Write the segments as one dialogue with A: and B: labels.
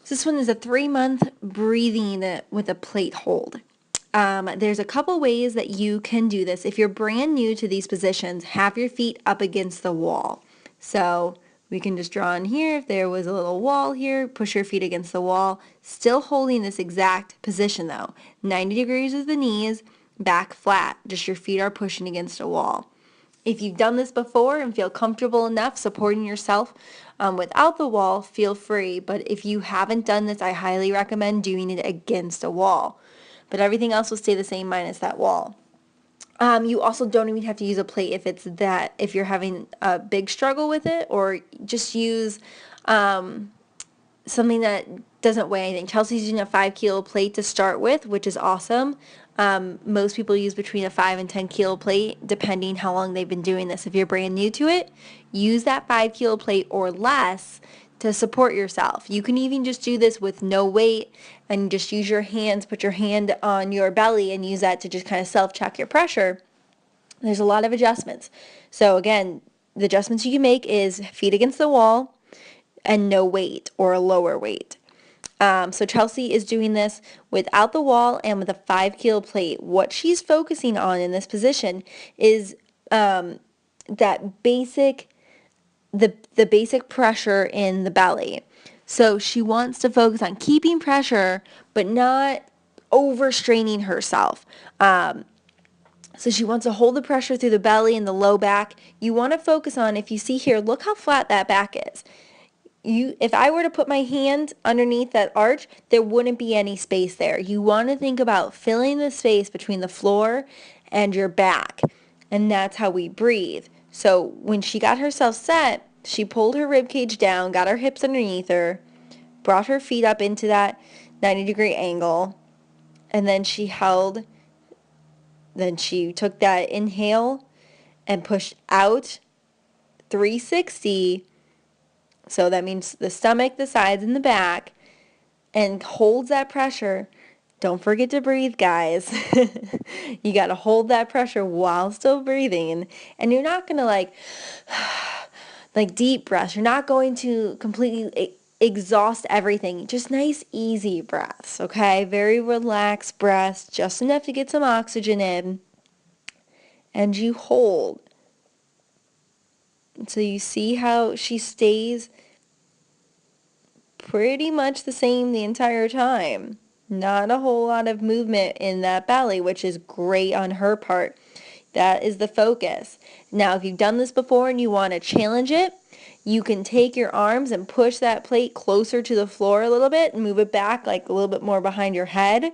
A: So this one is a 3-month breathing with a plate hold. There's a couple ways that you can do this. If you're brand new to these positions, have your feet up against the wall. So we can just draw in here. If there was a little wall here, push your feet against the wall. Still holding this exact position though. 90 degrees with the knees, back flat. Just your feet are pushing against a wall. If you've done this before and feel comfortable enough supporting yourself without the wall, feel free. But if you haven't done this, I highly recommend doing it against a wall. But everything else will stay the same minus that wall. You also don't even have to use a plate if you're having a big struggle with it, or just use something that doesn't weigh anything. Chelsea's using a 5 kilo plate to start with, which is awesome. Most people use between a 5 and 10 kilo plate, depending how long they've been doing this. If you're brand new to it, use that 5 kilo plate or less to support yourself. You can even just do this with no weight and just use your hands, put your hand on your belly and use that to just kind of self-check your pressure. There's a lot of adjustments. So again, the adjustments you can make is feet against the wall and no weight or a lower weight. So Chelsea is doing this without the wall and with a 5 kilo plate. What she's focusing on in this position is that basic the basic pressure in the belly. So she wants to focus on keeping pressure but not overstraining herself. So she wants to hold the pressure through the belly and the low back. You want to focus on, if you see here, look how flat that back is. If I were to put my hand underneath that arch, there wouldn't be any space there. You want to think about filling the space between the floor and your back. And that's how we breathe. So when she got herself set, she pulled her rib cage down, got her hips underneath her, brought her feet up into that 90-degree angle, and then she took that inhale and pushed out 360. So that means the stomach, the sides, and the back, and holds that pressure. Don't forget to breathe, guys. You got to hold that pressure while still breathing. And you're not going to like deep breaths. You're not going to completely exhaust everything. Just nice, easy breaths, okay? Very relaxed breaths, just enough to get some oxygen in. And you hold. So you see how she stays pretty much the same the entire time. Not a whole lot of movement in that belly, which is great on her part. That is the focus. Now, if you've done this before and you want to challenge it, you can take your arms and push that plate closer to the floor a little bit and move it back like a little bit more behind your head.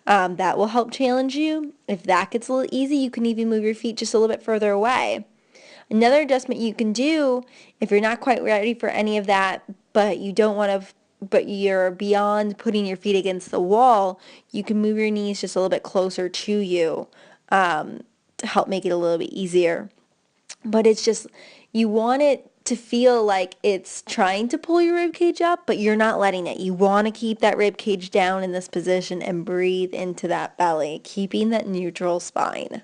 A: That will help challenge you. If that gets a little easy, you can even move your feet just a little bit further away. Another adjustment you can do if you're not quite ready for any of that, but you're beyond putting your feet against the wall, you can move your knees just a little bit closer to you to help make it a little bit easier. But it's just, you want it to feel like it's trying to pull your rib cage up, but you're not letting it. You want to keep that rib cage down in this position and breathe into that belly, keeping that neutral spine.